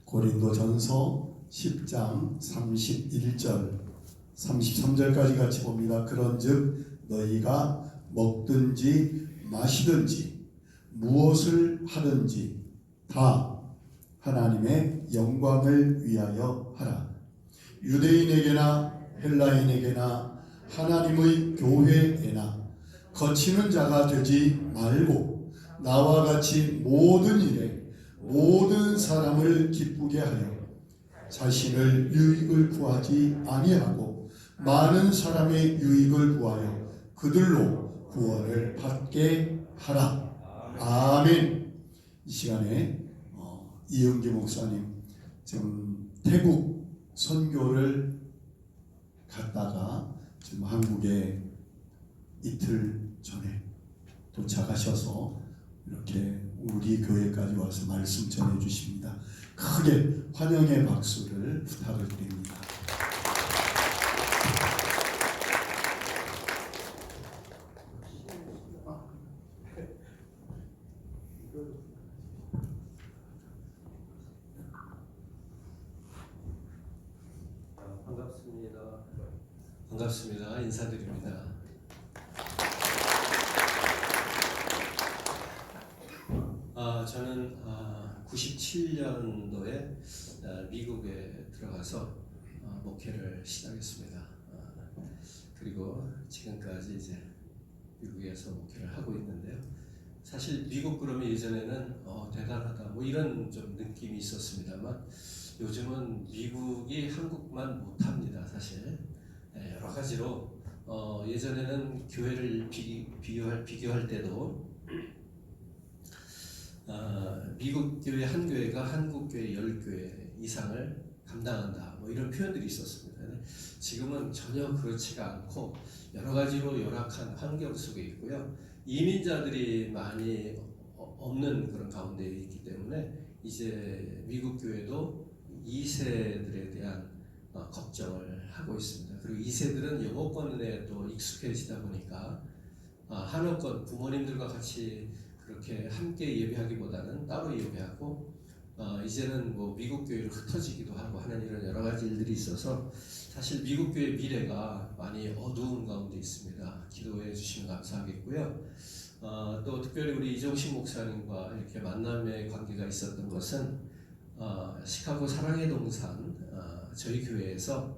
고린도전서 10장 31절 33절까지 같이 봅니다. 그런즉 너희가 먹든지 마시든지 무엇을 하든지 다 하나님의 영광을 위하여 하라. 유대인에게나 헬라인에게나 하나님의 교회에나 거치는 자가 되지 말고 나와 같이 모든 일에 모든 사람을 기쁘게 하여 자신을 유익을 구하지 아니하고 많은 사람의 유익을 구하여 그들로 구원을 받게 하라. 아멘. 이 시간에 이영기 목사님 지금 태국 선교를 갔다가 지금 한국에 이틀 전에 도착하셔서 이렇게 우리 교회까지 와서 말씀 전해 주십니다. 크게 환영의 박수를 부탁을 드립니다. 반갑습니다. 인사드립니다. 저는 97년도에 미국에 들어가서 목회를 시작했습니다. 그리고 지금까지 이제 미국에서 목회를 하고 있는데요. 사실 미국 그러면 예전에는 대단하다 뭐 이런 좀 느낌이 있었습니다만 요즘은 미국이 한국만 못합니다. 사실 여러 가지로 예전에는 교회를 비교할 때도 미국 교회 한 교회가 한국 교회 10교회 이상을 감당한다 뭐 이런 표현들이 있었습니다. 지금은 전혀 그렇지가 않고 여러 가지로 열악한 환경 속에 있고요. 이민자들이 많이 없는 그런 가운데 있기 때문에 이제 미국 교회도 2세들에 대한 걱정을 하고 있습니다. 그리고 2세들은 영어권에 또 익숙해지다 보니까 한어권 부모님들과 같이 그렇게 함께 예배하기보다는 따로 예배하고 이제는 뭐 미국 교회로 흩어지기도 하고 하는 이런 여러 가지 일들이 있어서 사실 미국 교회 미래가 많이 어두운 가운데 있습니다. 기도해 주시면 감사하겠고요. 또 특별히 우리 이종식 목사님과 이렇게 만남의 관계가 있었던 것은 시카고 사랑의 동산 저희 교회에서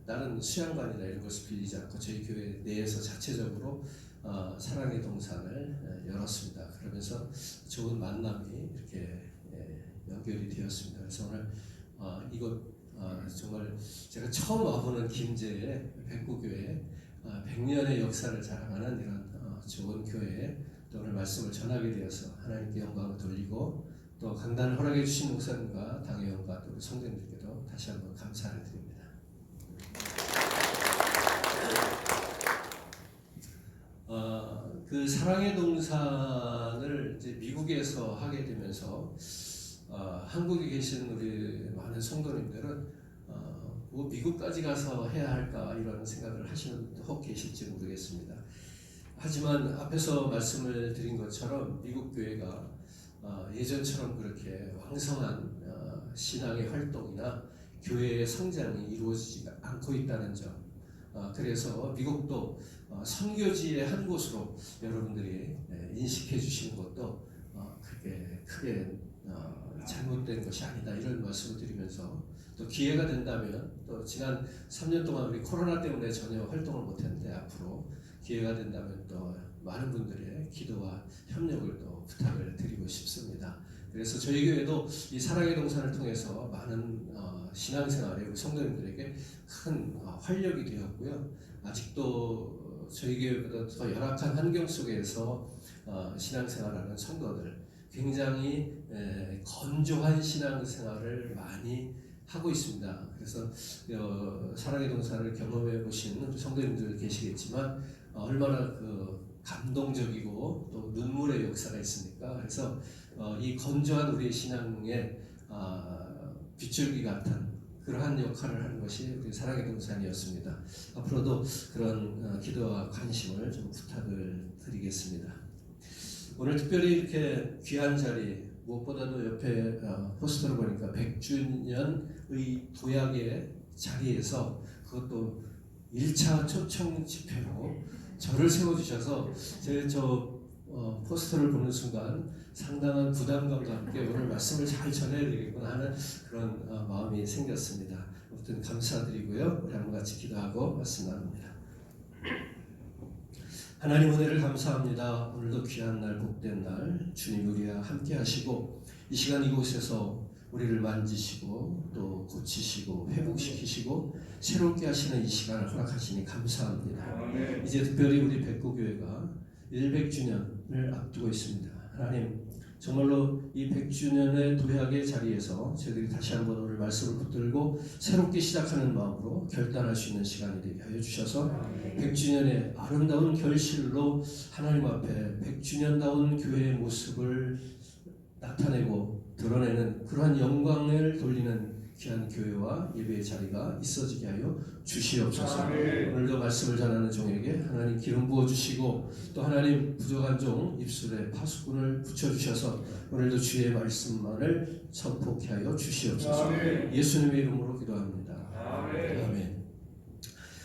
다른 수양관이나 이런 것을 빌리지 않고 저희 교회 내에서 자체적으로 사랑의 동산을 열었습니다. 그러면서 좋은 만남이 이렇게 연결이 되었습니다. 그래서 오늘 이곳 정말 제가 처음 와보는 김제의 백구교회 100년의 역사를 자랑하는 이런 좋은 교회에 또 오늘 말씀을 전하게 되어서 하나님께 영광을 돌리고 또 강단을 허락해 주신 목사님과 당회원과 또 성도님들께도 다시 한번 감사를 드립니다. 그 사랑의 동산을 이제 미국에서 하게 되면서 한국에 계신 우리 많은 성도님들은 뭐 미국까지 가서 해야 할까 이런 생각을 하시는 분도 혹 계실지 모르겠습니다. 하지만 앞에서 말씀을 드린 것처럼 미국 교회가 예전처럼 그렇게 왕성한 신앙의 활동이나 교회의 성장이 이루어지지 않고 있다는 점, 그래서 미국도 선교지의 한 곳으로 여러분들이 인식해 주시는 것도 크게 잘못된 것이 아니다 이런 말씀을 드리면서 또 기회가 된다면 또 지난 3년 동안 우리 코로나 때문에 전혀 활동을 못했는데 앞으로 기회가 된다면 또 많은 분들의 기도와 협력을 또 부탁을 드리고 싶습니다. 그래서 저희 교회도 이 사랑의 동산을 통해서 많은 신앙생활에 우리 성도님들에게 큰 활력이 되었고요. 아직도 저희 교회보다 더 열악한 환경 속에서 신앙생활하는 성도들 굉장히 건조한 신앙생활을 많이 하고 있습니다. 그래서 사랑의 동산을 경험해 보신 성도님들 계시겠지만 얼마나 그 감동적이고 또 눈물의 역사가 있습니까? 그래서 이 건조한 우리의 신앙의 빗줄기 같은 그러한 역할을 하는 것이 우리 사랑의 동산이었습니다. 앞으로도 그런 기도와 관심을 좀 부탁을 드리겠습니다. 오늘 특별히 이렇게 귀한 자리 무엇보다도 옆에 포스터를 보니까 100주년의 도약의 자리에서 그것도 1차 초청 집회로 저를 세워주셔서 저 포스터를 보는 순간 상당한 부담감과 함께 오늘 말씀을 잘 전해드리겠구나 하는 그런 마음이 생겼습니다. 아무튼 감사드리고요. 우리 한번 같이 기도하고 말씀 나눕니다. 하나님 은혜를 감사합니다. 오늘도 귀한 날, 복된 날, 주님 우리와 함께 하시고 이 시간 이곳에서 우리를 만지시고 또 고치시고 회복시키시고 새롭게 하시는 이 시간을 허락하시니 감사합니다. 이제 특별히 우리 백구교회가 100주년을 앞두고 있습니다. 하나님 정말로 이 100주년의 도약의 자리에서 저희들이 다시 한번 오늘 말씀을 붙들고 새롭게 시작하는 마음으로 결단할 수 있는 시간이 되게 하여 주셔서 100주년의 아름다운 결실로 하나님 앞에 100주년다운 교회의 모습을 나타내고 드러내는 그러한 영광을 돌리는 귀한 교회와 예배의 자리가 있어지게 하여 주시옵소서. 오늘도 말씀을 전하는 종에게 하나님 기름 부어주시고 또 하나님 부족한 종 입술에 파수꾼을 붙여주셔서 오늘도 주의 말씀만을 선포케 하여 주시옵소서. 예수님의 이름으로 기도합니다. 아멘.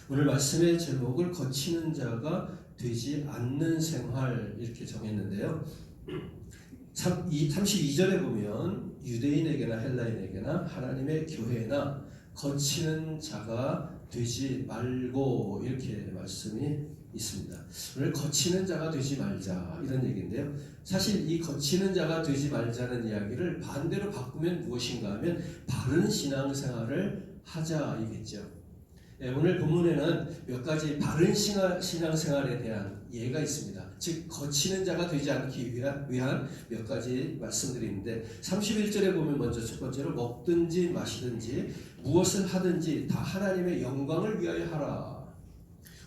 오늘 말씀의 제목을 거치는 자가 되지 않는 생활 이렇게 정했는데요. 32절에 보면 유대인에게나 헬라인에게나 하나님의 교회나 거치는 자가 되지 말고 이렇게 말씀이 있습니다. 오늘 거치는 자가 되지 말자 이런 얘기인데요. 사실 이 거치는 자가 되지 말자는 이야기를 반대로 바꾸면 무엇인가 하면 바른 신앙생활을 하자이겠죠. 오늘 본문에는 몇 가지 바른 신앙생활에 대한 예가 있습니다. 즉 거치는 자가 되지 않기 위한 몇 가지 말씀드리는데 31절에 보면 먼저 첫 번째로 먹든지 마시든지 무엇을 하든지 다 하나님의 영광을 위하여 하라.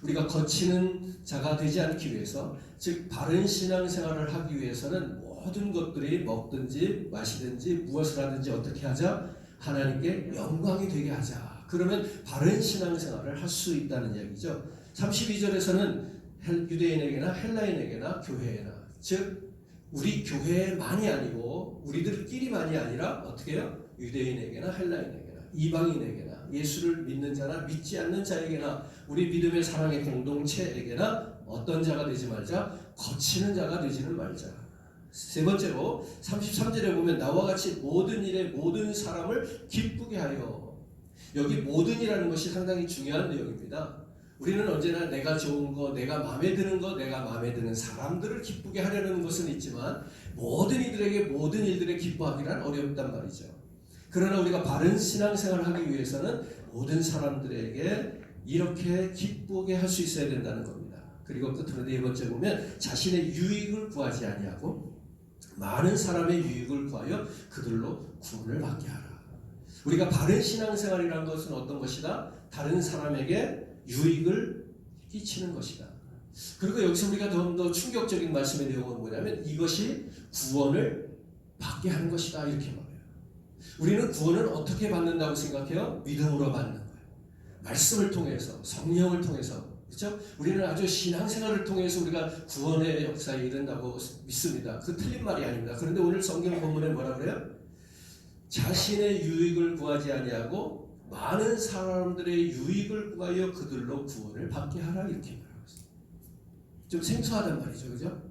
우리가 거치는 자가 되지 않기 위해서 즉 바른 신앙생활을 하기 위해서는 모든 것들이 먹든지 마시든지 무엇을 하든지 어떻게 하자? 하나님께 영광이 되게 하자. 그러면 바른 신앙생활을 할 수 있다는 이야기죠. 32절에서는 유대인에게나 헬라인에게나 교회에나 즉 우리 교회만이 아니고 우리들끼리만이 아니라 어떻게 해요? 유대인에게나 헬라인에게나 이방인에게나 예수를 믿는 자나 믿지 않는 자에게나 우리 믿음의 사랑의 공동체에게나 어떤 자가 되지 말자? 거치는 자가 되지는 말자. 세 번째로 33절에 보면 나와 같이 모든 일에 모든 사람을 기쁘게 하여. 여기 모든이라는 것이 상당히 중요한 내용입니다. 우리는 언제나 내가 좋은 거, 내가 마음에 드는 거, 내가 마음에 드는 사람들을 기쁘게 하려는 것은 있지만 모든 이들에게 모든 일들에 기뻐하기란 어렵단 말이죠. 그러나 우리가 바른 신앙생활을 하기 위해서는 모든 사람들에게 이렇게 기쁘게 할 수 있어야 된다는 겁니다. 그리고 끝으로 네 번째 보면 자신의 유익을 구하지 아니하고 많은 사람의 유익을 구하여 그들로 구원을 받게 하라. 우리가 바른 신앙생활이라는 것은 어떤 것이다? 다른 사람에게 유익을 끼치는 것이다. 그리고 여기서 우리가 좀 더 충격적인 말씀의 내용은 뭐냐면 이것이 구원을 받게 하는 것이다 이렇게 말해요. 우리는 구원을 어떻게 받는다고 생각해요? 믿음으로 받는 거예요. 말씀을 통해서, 성령을 통해서, 그렇죠? 우리는 아주 신앙생활을 통해서 우리가 구원의 역사에 이른다고 믿습니다. 그 틀린 말이 아닙니다. 그런데 오늘 성경 본문에 뭐라 그래요? 자신의 유익을 구하지 아니하고 많은 사람들의 유익을 구하여 그들로 구원을 받게 하라 이렇게 말하고 있습니다. 좀 생소하단 말이죠, 그죠?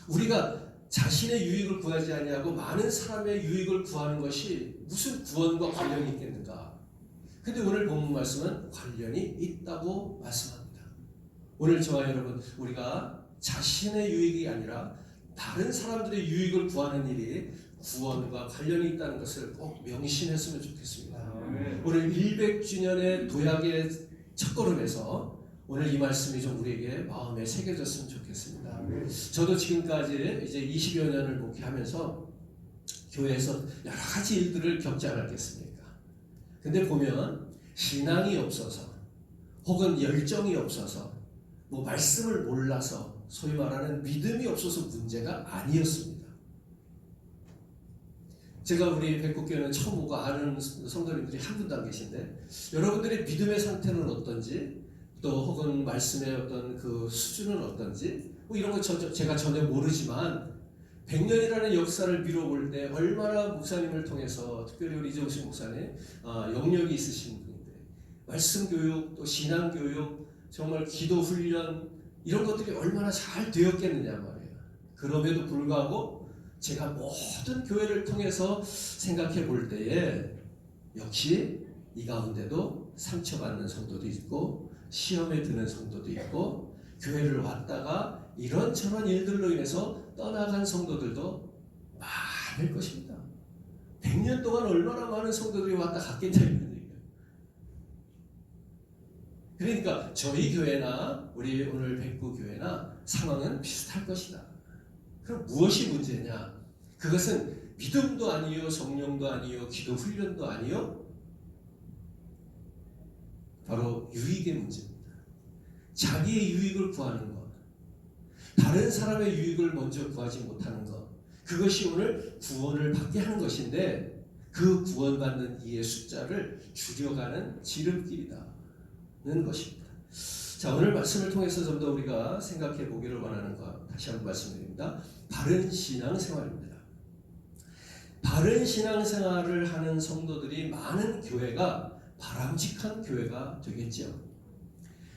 우리가 자신의 유익을 구하지 아니하고 많은 사람의 유익을 구하는 것이 무슨 구원과 관련이 있겠는가? 근데 오늘 본문 말씀은 관련이 있다고 말씀합니다. 오늘 저와 여러분 우리가 자신의 유익이 아니라 다른 사람들의 유익을 구하는 일이 구원과 관련이 있다는 것을 꼭 명심했으면 좋겠습니다. 오늘 100주년의 도약의 첫걸음에서 오늘 이 말씀이 좀 우리에게 마음에 새겨졌으면 좋겠습니다. 저도 지금까지 이제 20여 년을 목회하면서 교회에서 여러 가지 일들을 겪지 않았겠습니까? 근데 보면 신앙이 없어서 혹은 열정이 없어서 뭐 말씀을 몰라서 소위 말하는 믿음이 없어서 문제가 아니었습니다. 제가 우리 백국교회는 처음 오고 아는 성도님들이 한 분도 안 계신데 여러분들의 믿음의 상태는 어떤지 또 혹은 말씀의 어떤 그 수준은 어떤지 뭐 이런 거 제가 전혀 모르지만 100년이라는 역사를 미뤄볼 때 얼마나 목사님을 통해서, 특별히 우리 이정식 목사님 영역이 있으신 분인데, 말씀 교육, 또 신앙 교육, 정말 기도 훈련, 이런 것들이 얼마나 잘 되었겠느냐 말이에요. 그럼에도 불구하고 제가 모든 교회를 통해서 생각해 볼 때에 역시 이 가운데도 상처받는 성도도 있고 시험에 드는 성도도 있고 교회를 왔다가 이런저런 일들로 인해서 떠나간 성도들도 많을 것입니다. 100년 동안 얼마나 많은 성도들이 왔다 갔겠냐는 얘기예요. 그러니까 저희 교회나 우리 오늘 백구 교회나 상황은 비슷할 것이다. 그럼 무엇이 문제냐? 그것은 믿음도 아니요, 성령도 아니요, 기도 훈련도 아니요, 바로 유익의 문제입니다. 자기의 유익을 구하는 것, 다른 사람의 유익을 먼저 구하지 못하는 것, 그것이 오늘 구원을 받게 하는 것인데, 그 구원받는 이의 숫자를 줄여가는 지름길이다는 것입니다. 자, 오늘 말씀을 통해서 좀 더 우리가 생각해 보기를 원하는 것, 다시 한번 말씀드립니다. 바른 신앙생활입니다. 바른 신앙생활을 하는 성도들이 많은 교회가 바람직한 교회가 되겠죠.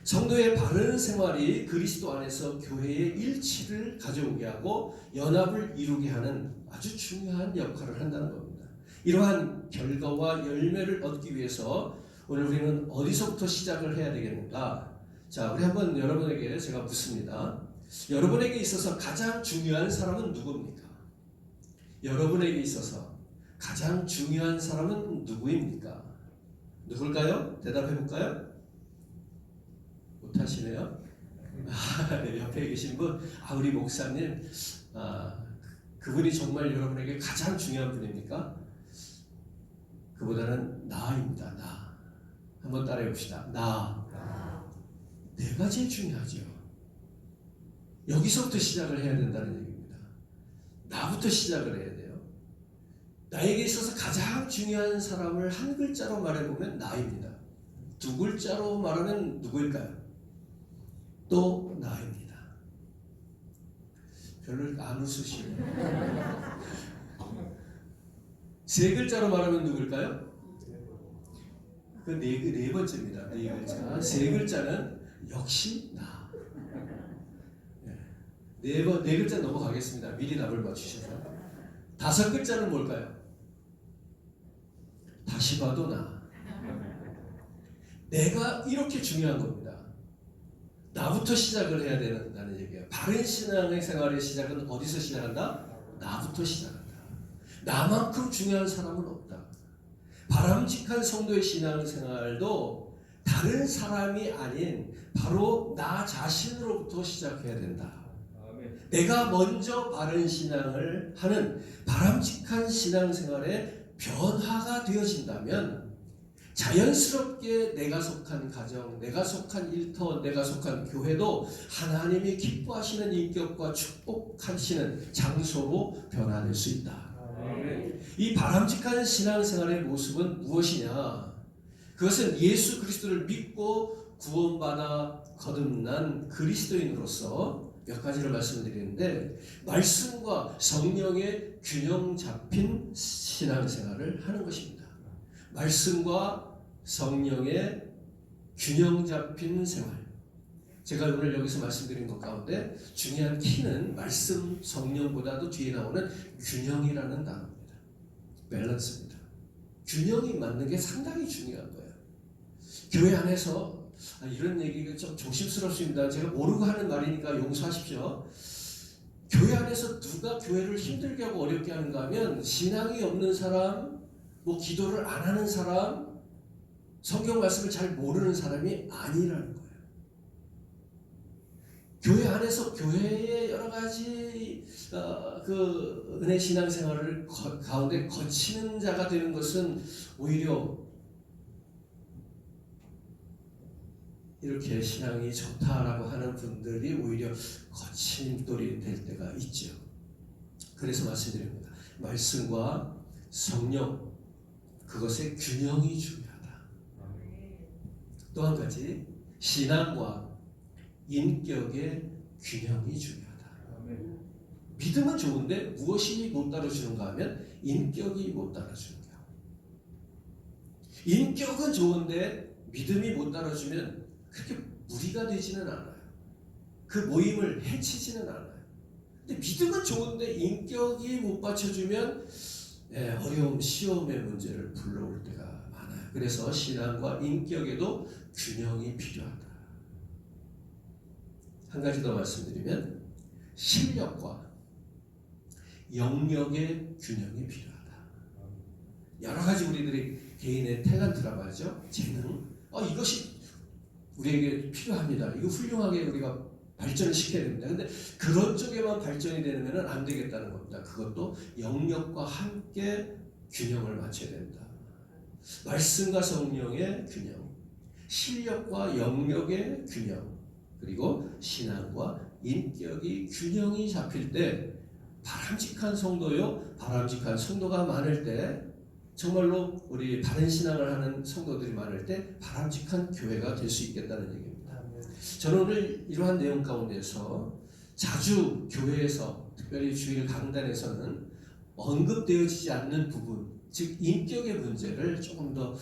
성도의 바른 생활이 그리스도 안에서 교회의 일치를 가져오게 하고 연합을 이루게 하는 아주 중요한 역할을 한다는 겁니다. 이러한 결과와 열매를 얻기 위해서 오늘 우리는 어디서부터 시작을 해야 되겠는가? 자, 우리 한번 여러분에게 제가 묻습니다. 여러분에게 있어서 가장 중요한 사람은 누구입니까? 여러분에게 있어서 가장 중요한 사람은 누구입니까? 누굴까요? 대답해 볼까요? 못하시네요. 네, 옆에 계신 분, 우리 목사님, 그분이 정말 여러분에게 가장 중요한 분입니까? 그보다는 나입니다. 나. 한번 따라해 봅시다. 나. 내가 제일 중요하죠. 여기서부터 시작을 해야 된다는 얘기입니다. 나부터 시작을 해야 돼요. 나에게 있어서 가장 중요한 사람을 한 글자로 말해보면 나입니다. 두 글자로 말하면 누구일까요? 또 나입니다. 별로 안 웃으시네요. 세 글자로 말하면 누구일까요? 그 네 번째입니다. 네 글자. 세 글자는 역시 나. 네 글자 넘어가겠습니다. 미리 답을 맞추셔서. 다섯 글자는 뭘까요? 다시 봐도 나. 내가 이렇게 중요한 겁니다. 나부터 시작을 해야 된다는 얘기예요. 바른 신앙의 생활의 시작은 어디서 시작한다? 나부터 시작한다. 나만큼 중요한 사람은 없다. 바람직한 성도의 신앙생활도 다른 사람이 아닌 바로 나 자신으로부터 시작해야 된다. 내가 먼저 바른 신앙을 하는 바람직한 신앙생활의 변화가 되어진다면 자연스럽게 내가 속한 가정, 내가 속한 일터, 내가 속한 교회도 하나님이 기뻐하시는 인격과 축복하시는 장소로 변화될 수 있다. 이 바람직한 신앙생활의 모습은 무엇이냐? 그것은 예수 그리스도를 믿고 구원받아 거듭난 그리스도인으로서 몇 가지를 말씀드리는데, 말씀과 성령의 균형 잡힌 신앙생활을 하는 것입니다. 말씀과 성령의 균형 잡힌 생활. 제가 오늘 여기서 말씀드린 것 가운데 중요한 키는 말씀, 성령보다도 뒤에 나오는 균형이라는 단어입니다. 밸런스입니다. 균형이 맞는 게 상당히 중요한 거예요. 교회 안에서 이런 얘기가 좀 조심스럽습니다. 제가 모르고 하는 말이니까 용서하십시오. 교회 안에서 누가 교회를 힘들게 하고 어렵게 하는가 하면 신앙이 없는 사람, 기도를 안 하는 사람, 성경 말씀을 잘 모르는 사람이 아니라는 거예요. 교회 안에서 교회의 여러 가지 그 은혜 신앙생활을 가운데 거치는 자가 되는 것은 오히려 이렇게 신앙이 좋다라고 하는 분들이 오히려 거친 돌이 될 때가 있죠. 그래서 말씀드립니다. 말씀과 성령, 그것의 균형이 중요하다. 또 한 가지, 신앙과 인격의 균형이 중요하다. 믿음은 좋은데 무엇이 못 따라주는가 하면 인격이 못 따라주는 거야. 인격은 좋은데 믿음이 못 따라주면 그렇게 무리가 되지는 않아요. 그 모임을 해치지는 않아요. 근데 믿음은 좋은데 인격이 못 받쳐주면 어려움, 시험의 문제를 불러올 때가 많아요. 그래서 신앙과 인격에도 균형이 필요하다. 한 가지 더 말씀드리면 실력과 영역의 균형이 필요하다. 여러 가지 우리들이 개인의 탤런트라고 하죠. 재능. 이것이 우리에게 필요합니다. 이거 훌륭하게 우리가 발전을 시켜야 됩니다. 근데 그런 쪽에만 발전이 되면 안 되겠다는 겁니다. 그것도 영역과 함께 균형을 맞춰야 된다. 말씀과 성령의 균형, 실력과 영역의 균형, 그리고 신앙과 인격이 균형이 잡힐 때 바람직한 성도요, 바람직한 성도가 많을 때, 정말로 우리 바른 신앙을 하는 성도들이 많을 때 바람직한 교회가 될 수 있겠다는 얘기입니다. 저는 오늘 이러한 내용 가운데서 자주 교회에서, 특별히 주일 강단에서는 언급되어지지 않는 부분, 즉 인격의 문제를 조금 더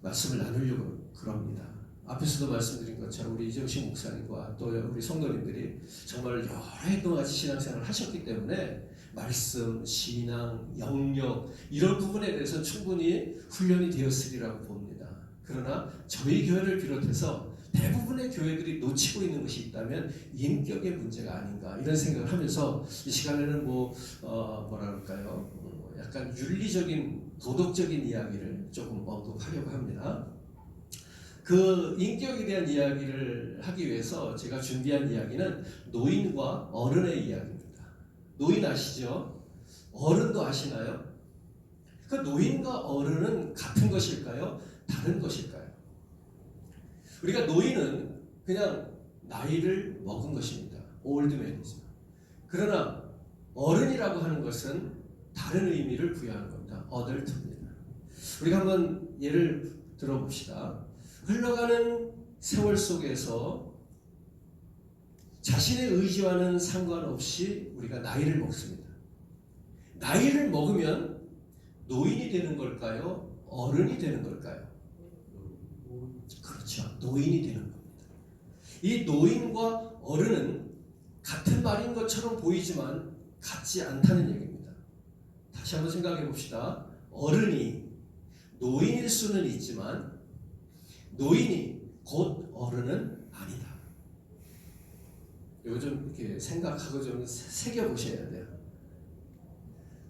말씀을 나누려고 그럽니다. 앞에서도 말씀드린 것처럼 우리 이정식 목사님과 또 우리 성도님들이 정말 여러 해 동안 같이 신앙생활을 하셨기 때문에 말씀, 신앙, 영역 이런 부분에 대해서 충분히 훈련이 되었으리라고 봅니다. 그러나 저희 교회를 비롯해서 대부분의 교회들이 놓치고 있는 것이 있다면 인격의 문제가 아닌가 이런 생각을 하면서 이 시간에는 뭐랄까요, 약간 윤리적인 도덕적인 이야기를 조금 언급하려고 합니다. 그 인격에 대한 이야기를 하기 위해서 제가 준비한 이야기는 노인과 어른의 이야기입니다. 노인 아시죠? 어른도 아시나요? 그 노인과 어른은 같은 것일까요? 다른 것일까요? 우리가 노인은 그냥 나이를 먹은 것입니다. 올드맨이죠. 그러나 어른이라고 하는 것은 다른 의미를 부여하는 겁니다. 어덜트입니다. 우리가 한번 예를 들어봅시다. 흘러가는 세월 속에서 자신의 의지와는 상관없이 우리가 나이를 먹습니다. 나이를 먹으면 노인이 되는 걸까요? 어른이 되는 걸까요? 그렇죠. 노인이 되는 겁니다. 이 노인과 어른은 같은 말인 것처럼 보이지만 같지 않다는 얘기입니다. 다시 한번 생각해 봅시다. 어른이 노인일 수는 있지만 노인이 곧 어른은 아니다. 이거 좀 이렇게 생각하고 좀 새겨보셔야 돼요.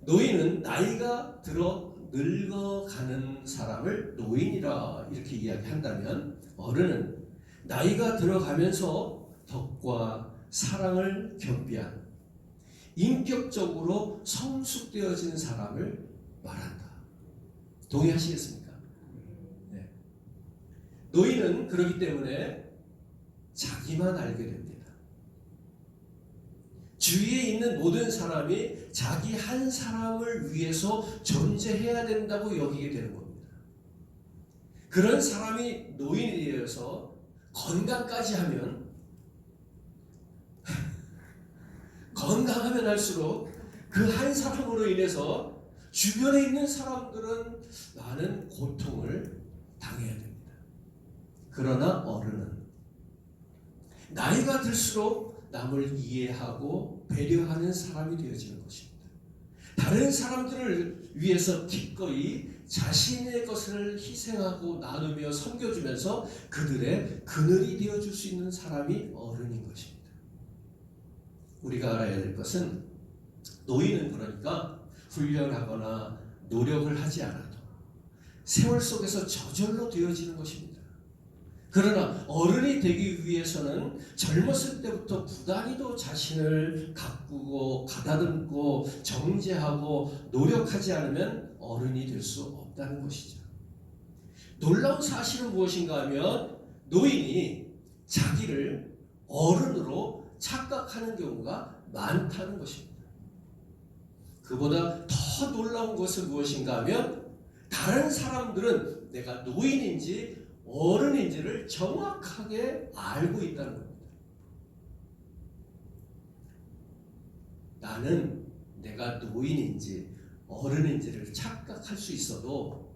노인은 나이가 들어 늙어가는 사람을 노인이라 이렇게 이야기한다면 어른은 나이가 들어가면서 덕과 사랑을 겸비한 인격적으로 성숙되어진 사람을 말한다. 동의하시겠습니까? 네. 노인은 그렇기 때문에 자기만 알게 됩니다. 주위에 있는 모든 사람이 자기 한 사람을 위해서 존재해야 된다고 여기게 되는 겁니다. 그런 사람이 노인이 되어서 건강까지 하면 건강하면 할수록 그 한 사람으로 인해서 주변에 있는 사람들은 많은 고통을 당해야 됩니다. 그러나 어른은 나이가 들수록 남을 이해하고 배려하는 사람이 되어지는 것입니다. 다른 사람들을 위해서 기꺼이 자신의 것을 희생하고 나누며 섬겨주면서 그들의 그늘이 되어줄 수 있는 사람이 어른인 것입니다. 우리가 알아야 될 것은 노인은 그러니까 훈련하거나 노력을 하지 않아도 세월 속에서 저절로 되어지는 것입니다. 그러나 어른이 되기 위해서는 젊었을 때부터 부단히도 자신을 가꾸고 가다듬고 정제하고 노력하지 않으면 어른이 될 수 없다는 것이죠. 놀라운 사실은 무엇인가 하면 노인이 자기를 어른으로 착각하는 경우가 많다는 것입니다. 그보다 더 놀라운 것은 무엇인가 하면 다른 사람들은 내가 노인인지 어른인지를 정확하게 알고 있다는 겁니다. 나는 내가 노인인지 어른인지를 착각할 수 있어도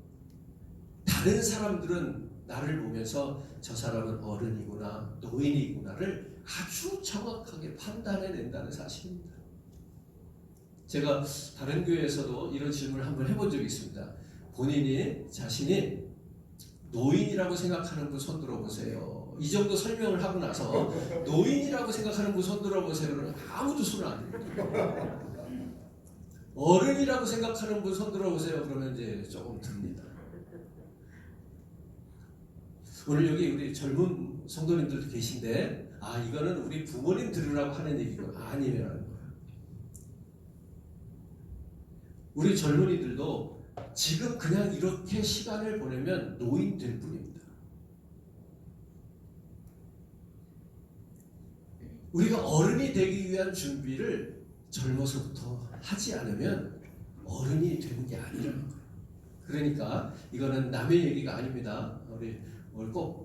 다른 사람들은 나를 보면서 저 사람은 어른이구나 노인이구나를 아주 정확하게 판단해낸다는 사실입니다. 제가 다른 교회에서도 이런 질문을 한번 해본 적이 있습니다. 본인이 자신이 노인이라고 생각하는 분 손 들어보세요. 이 정도 설명을 하고 나서 노인이라고 생각하는 분 손 들어보세요. 그러면 아무도 손을 안 듭니다. 어른이라고 생각하는 분 손 들어보세요. 그러면 이제 조금 듭니다. 오늘 여기 우리 젊은 성도님들도 계신데 이거는 우리 부모님 들으라고 하는 얘기고 아니라는 거예요. 우리 젊은이들도 지금 그냥 이렇게 시간을 보내면 노인 될 뿐입니다. 우리가 어른이 되기 위한 준비를 젊어서부터 하지 않으면 어른이 되는 게 아니라는 거예요. 그러니까 이거는 남의 얘기가 아닙니다.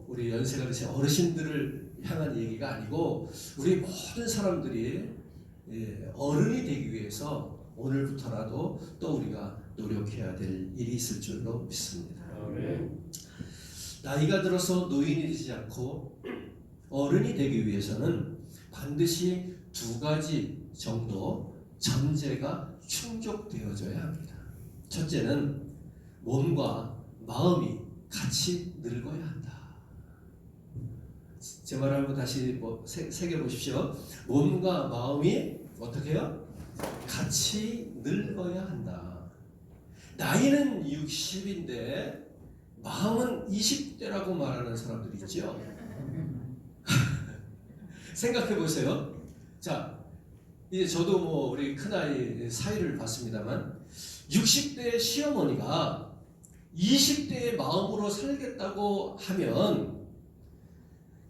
우리 연세가 드신 어르신들을 향한 얘기가 아니고 우리 모든 사람들이 어른이 되기 위해서 오늘부터라도 또 우리가 노력해야 될 일이 있을 줄로 믿습니다. 나이가 들어서 노인이 되지 않고 어른이 되기 위해서는 반드시 두 가지 정도 전제가 충족되어져야 합니다. 첫째는 몸과 마음이 같이 늙어야 한다. 제 말을 한번 다시 새겨보십시오. 몸과 마음이 어떻게 해요? 같이 늙어야 한다. 나이는 60인데 마음은 20대라고 말하는 사람들이 있죠. 생각해 보세요. 자, 이제 저도 우리 큰아이 사이를 봤습니다만 60대의 시어머니가 20대의 마음으로 살겠다고 하면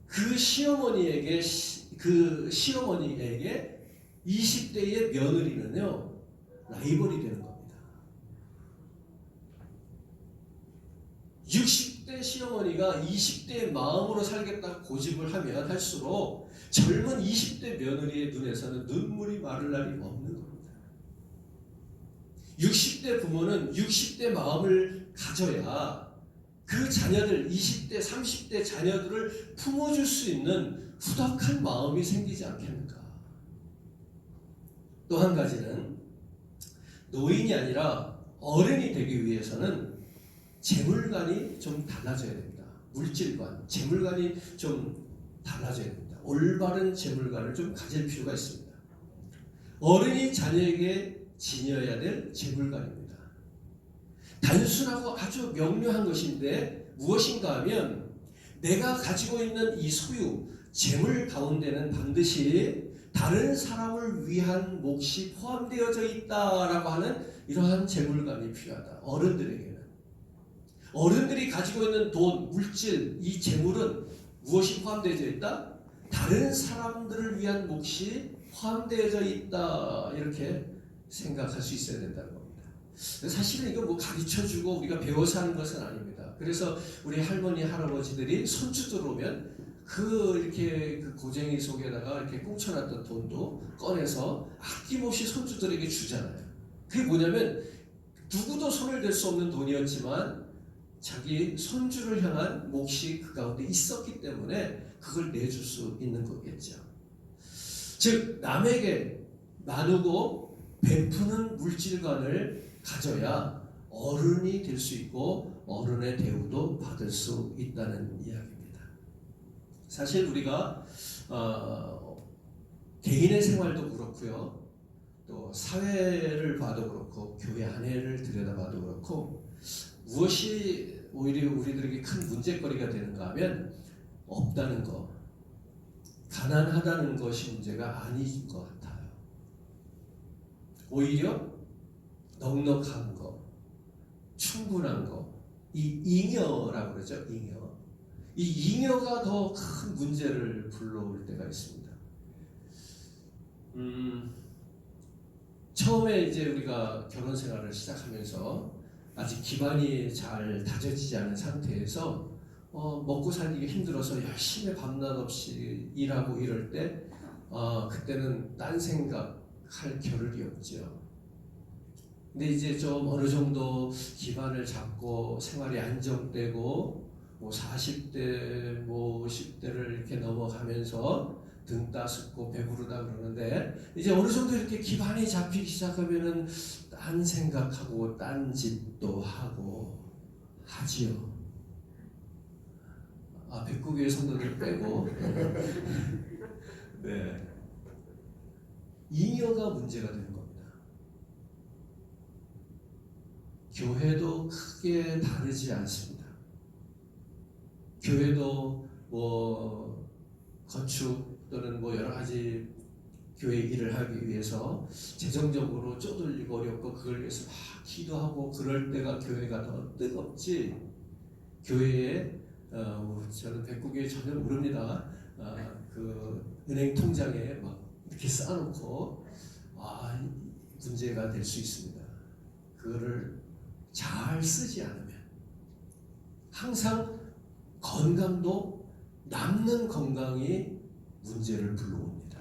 그 시어머니에게 20대의 며느리는요 라이벌이 되는 겁니다. 60대 시어머니가 20대의 마음으로 살겠다고 고집을 하면 할수록 젊은 20대 며느리의 눈에서는 눈물이 마를 날이 없는 겁니다. 60대 부모는 60대 마음을 가져야 그 자녀들 20대 30대 자녀들을 품어줄 수 있는 후덕한 마음이 생기지 않겠는가. 또 한 가지는 노인이 아니라 어른이 되기 위해서는 재물관이 좀 달라져야 됩니다. 물질관, 재물관이 좀 달라져야 됩니다. 올바른 재물관을 좀 가질 필요가 있습니다. 어른이 자녀에게 지녀야 될 재물관입니다. 단순하고 아주 명료한 것인데 무엇인가 하면 내가 가지고 있는 이 소유, 재물 가운데는 반드시 다른 사람을 위한 몫이 포함되어져 있다라고 하는 이러한 재물관이 필요하다. 어른들에게는. 어른들이 가지고 있는 돈, 물질, 이 재물은 무엇이 포함되어져 있다? 다른 사람들을 위한 몫이 포함되어져 있다. 이렇게 생각할 수 있어야 된다는 겁니다. 사실은 이거 가르쳐주고 우리가 배워서 하는 것은 아닙니다. 그래서 우리 할머니, 할아버지들이 손주들 오면 이렇게 고쟁이 속에다가 이렇게 꽁쳐놨던 돈도 꺼내서 아낌없이 손주들에게 주잖아요. 그게 뭐냐면 누구도 손을 댈 수 없는 돈이었지만 자기 손주를 향한 몫이 그 가운데 있었기 때문에 그걸 내줄 수 있는 거겠죠. 즉 남에게 나누고 베푸는 물질관을 가져야 어른이 될 수 있고 어른의 대우도 받을 수 있다는 이야기입니다. 사실 우리가 개인의 생활도 그렇고요. 또 사회를 봐도 그렇고 교회 안에를 들여다봐도 그렇고 무엇이 오히려 우리들에게 큰 문제거리가 되는가 하면 없다는 것, 가난하다는 것이 문제가 아닌 것 같아요. 오히려 넉넉한 것, 충분한 것, 이 잉여라고 그러죠. 잉여. 이 잉여가 더 큰 문제를 불러올 때가 있습니다. 처음에 이제 우리가 결혼 생활을 시작하면서 아직 기반이 잘 다져지지 않은 상태에서 먹고 살기가 힘들어서 열심히 밤낮 없이 일하고 이럴 때 그때는 딴 생각, 할 겨를이 없죠. 근데 이제 좀 어느 정도 기반을 잡고 생활이 안정되고 뭐 40대 뭐 50대를 이렇게 넘어가면서 등 따숩고 배부르다 그러는데 이제 어느 정도 이렇게 기반이 잡히기 시작하면은 딴 생각하고 딴 짓도 하고 하지요. 백구교회 성도들 빼고 네. 잉여가 문제가 되는 겁니다. 교회도 크게 다르지 않습니다. 교회도 뭐 건축 또는 뭐 여러 가지 교회 일을 하기 위해서 재정적으로 쪼들리고 어렵고 그걸 위해서 막 기도하고 그럴 때가 교회가 더 뜨겁지. 교회에 저는 백구교회 전혀 모릅니다. 그 은행 통장에 막 이렇게 쌓아놓고 문제가 될 수 있습니다. 그거를 잘 쓰지 않으면 항상 건강도 남는 건강이 문제를 불러옵니다.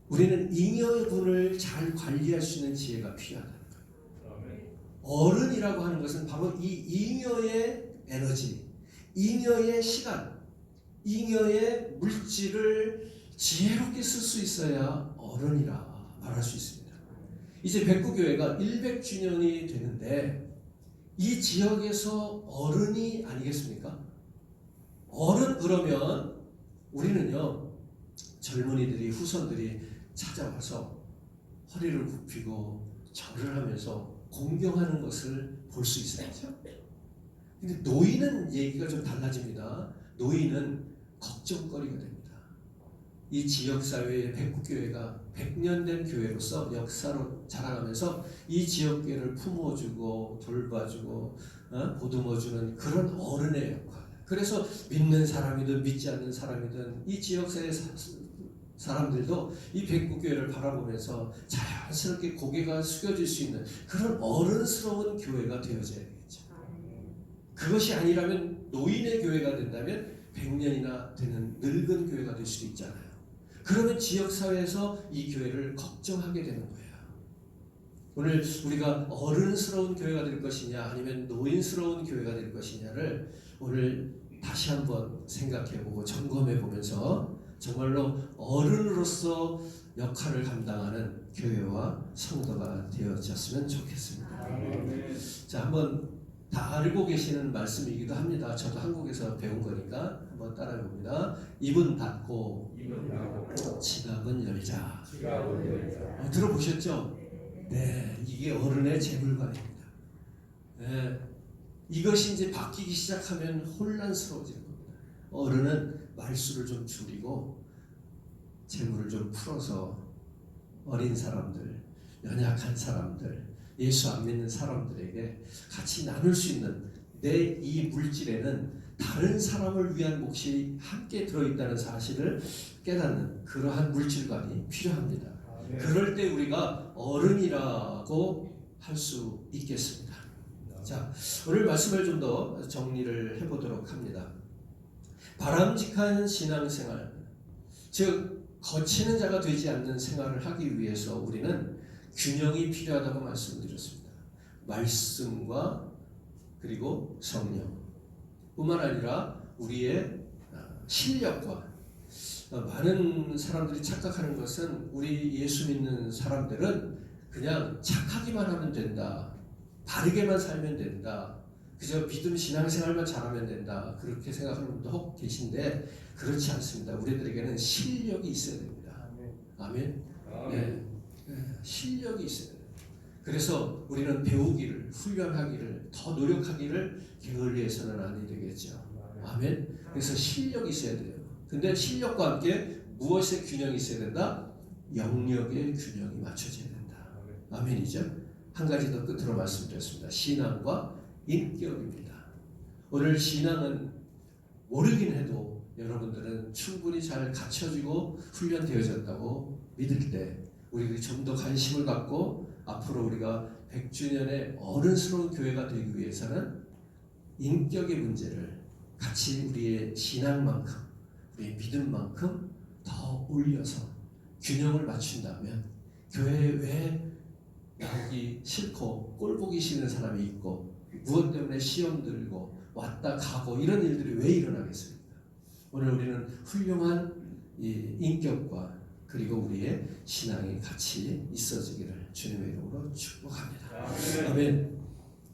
우리는 잉여분을 잘 관리할 수 있는 지혜가 필요하다. 어른이라고 하는 것은 바로 이 잉여의 에너지, 잉여의 시간, 잉여의 물질을 지혜롭게 쓸 수 있어야 어른이라 말할 수 있습니다. 이제 백구교회가 100주년이 되는데 이 지역에서 어른이 아니겠습니까? 어른 그러면 우리는요 젊은이들이 후손들이 찾아와서 허리를 굽히고 절을 하면서 공경하는 것을 볼 수 있어야죠. 근데 노인은 얘기가 좀 달라집니다. 노인은 걱정거리가 됩니다. 이 지역사회의 백구교회가 100년 된 교회로서 역사로 자라가면서 이 지역교회를 품어주고 돌봐주고 보듬어주는 그런 어른의 역할. 그래서 믿는 사람이든 믿지 않는 사람이든 이 지역사회 사람들도 이 백구교회를 바라보면서 자연스럽게 고개가 숙여질 수 있는 그런 어른스러운 교회가 되어져야 되겠죠. 그것이 아니라면 노인의 교회가 된다면 100년이나 되는 늙은 교회가 될 수도 있잖아요. 그러면 지역사회에서 이 교회를 걱정하게 되는 거예요. 오늘 우리가 어른스러운 교회가 될 것이냐 아니면 노인스러운 교회가 될 것이냐를 오늘 다시 한번 생각해보고 점검해보면서 정말로 어른으로서 역할을 감당하는 교회와 성도가 되어졌으면 좋겠습니다. 자, 한번 다 알고 계시는 말씀이기도 합니다. 저도 한국에서 배운 거니까 한번 따라해 봅니다. 입은 닫고 지갑은 열자. 들어보셨죠? 네, 이게 어른의 재물관입니다. 네, 이것이 이제 바뀌기 시작하면 혼란스러워지는 겁니다. 어른은 말수를 좀 줄이고 재물을 좀 풀어서 어린 사람들, 연약한 사람들, 예수 안 믿는 사람들에게 같이 나눌 수 있는 내 이 물질에는 다른 사람을 위한 몫이 함께 들어있다는 사실을 깨닫는 그러한 물질관이 필요합니다. 그럴 때 우리가 어른이라고 할 수 있겠습니다. 자, 오늘 말씀을 좀 더 정리를 해보도록 합니다. 바람직한 신앙생활, 즉 거치는 자가 되지 않는 생활을 하기 위해서 우리는 균형이 필요하다고 말씀드렸습니다. 말씀과 그리고 성령 뿐만 아니라 우리의 실력과 많은 사람들이 착각하는 것은 우리 예수 믿는 사람들은 그냥 착하기만 하면 된다. 바르게만 살면 된다. 그저 믿음 신앙생활만 잘하면 된다. 그렇게 생각하는 분도 혹 계신데 그렇지 않습니다. 우리들에게는 실력이 있어야 됩니다. 아멘. 네. 실력이 있어야 돼요. 그래서 우리는 배우기를, 훈련하기를, 더 노력하기를 게을리해서는 아니 되겠죠. 아멘. 그래서 실력이 있어야 돼요. 근데 실력과 함께 무엇의 균형이 있어야 된다? 영역의 균형이 맞춰져야 된다. 아멘이죠. 한 가지 더 끝으로 말씀드렸습니다. 신앙과 인격입니다. 오늘 신앙은 모르긴 해도 여러분들은 충분히 잘 갖춰지고 훈련되어졌다고 믿을 때 우리가 좀 더 관심을 갖고 앞으로 우리가 100주년의 어른스러운 교회가 되기 위해서는 인격의 문제를 같이 우리의 신앙만큼 우리의 믿음만큼 더 올려서 균형을 맞춘다면 교회에 왜 나오기 싫고 꼴 보기 싫은 사람이 있고 무엇 때문에 시험 들고 왔다 가고 이런 일들이 왜 일어나겠습니까? 오늘 우리는 훌륭한 이 인격과 그리고 우리의 신앙이 같이 있어지기를 주님의 이름으로 축복합니다. 아멘.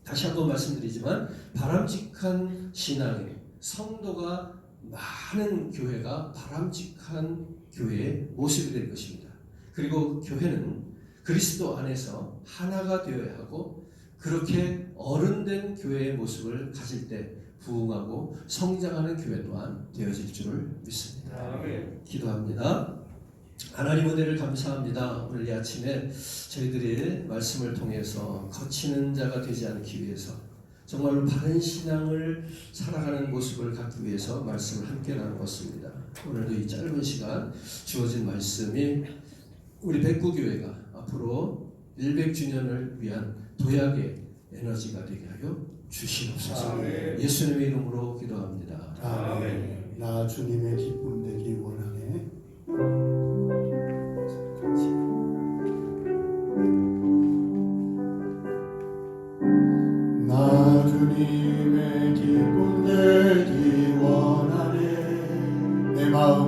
다시 한번 말씀드리지만 바람직한 신앙의 성도가 많은 교회가 바람직한 교회의 모습이 될 것입니다. 그리고 교회는 그리스도 안에서 하나가 되어야 하고 그렇게 어른된 교회의 모습을 가질 때 부흥하고 성장하는 교회 또한 되어질 줄을 믿습니다. 아멘. 기도합니다. 하나님 은혜를 감사합니다. 오늘 이 아침에 저희들이 말씀을 통해서 거치는 자가 되지 않기 위해서 정말로 바른 신앙을 살아가는 모습을 갖기 위해서 말씀을 함께 나누었습니다. 오늘도 이 짧은 시간 주어진 말씀이 우리 백구교회가 앞으로 100주년을 위한 도약의 에너지가 되게 하여 주시옵소서. 아멘. 예수님의 이름으로 기도합니다. 아멘. 나 주님의 기쁨 되기 원하네. 나 주님의 기쁨 되기 원하네. 내 마음을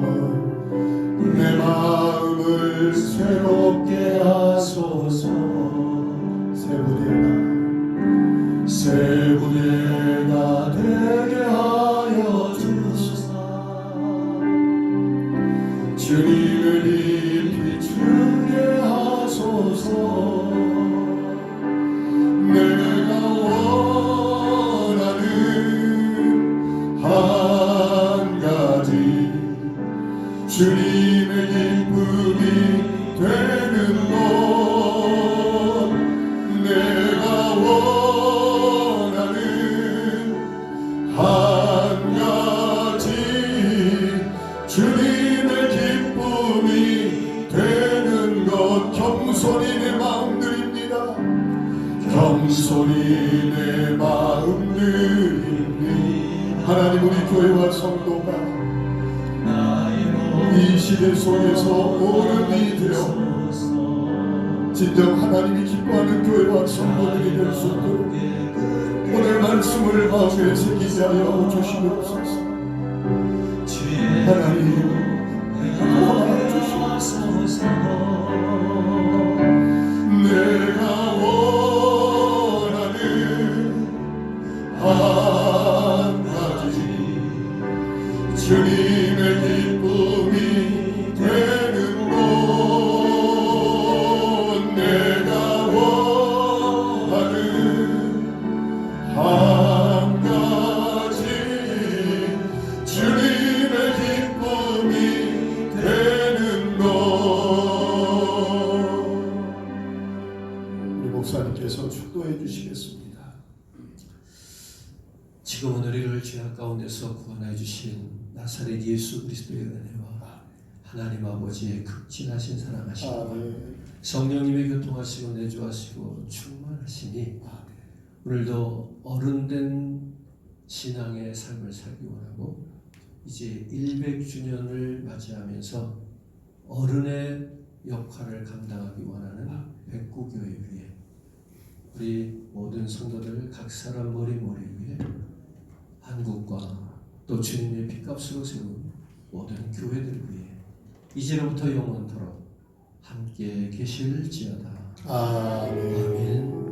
새롭게 하소서. 새 부대가 되게 하여 주소서. 주님을 깊이 주게 하소서. 내가 원하는 한 가지 주님의 기쁨이 되는 것. 내가 원하는 한 가지 주님의 기쁨이 되는 것. 겸손히 내 마음 드립니다. 겸손히 내 마음 드립니다. 하나님, 우리 교회와 성도가 이 시대 속에서 어른이 되어 진정 하나님이 기뻐하는 교회와 성도들이 될 수 있도록 오늘 말씀을 마음에 새기게 하여 주시옵소서. 하나님 도와주시옵소서. 내가 원하는 한 가지 주님의 기쁨이 되는 것. 내가 원하는 한 가지 주님의 기쁨이 되는 것. 우리 목사님께서 축도해 주시겠습니다. 지금은 우리를 죄악 가운데서 구원해 주신 나사렛 예수 그리스도의 은혜와 하나님 아버지의 극진하신 사랑하심 아멘. 성령님의 교통하시고 내주하시고 충만하시니 오늘도 어른된 신앙의 삶을 살기 원하고 이제 100주년을 맞이하면서 어른의 역할을 감당하기 원하는 백구교회 위에 우리 모든 성도들 각 사람 머리 위에 한국과 또 주님의 피값으로 세운 모든 교회들 위해 이제로부터 영원토록 함께 계실지어다. 아멘. 아멘.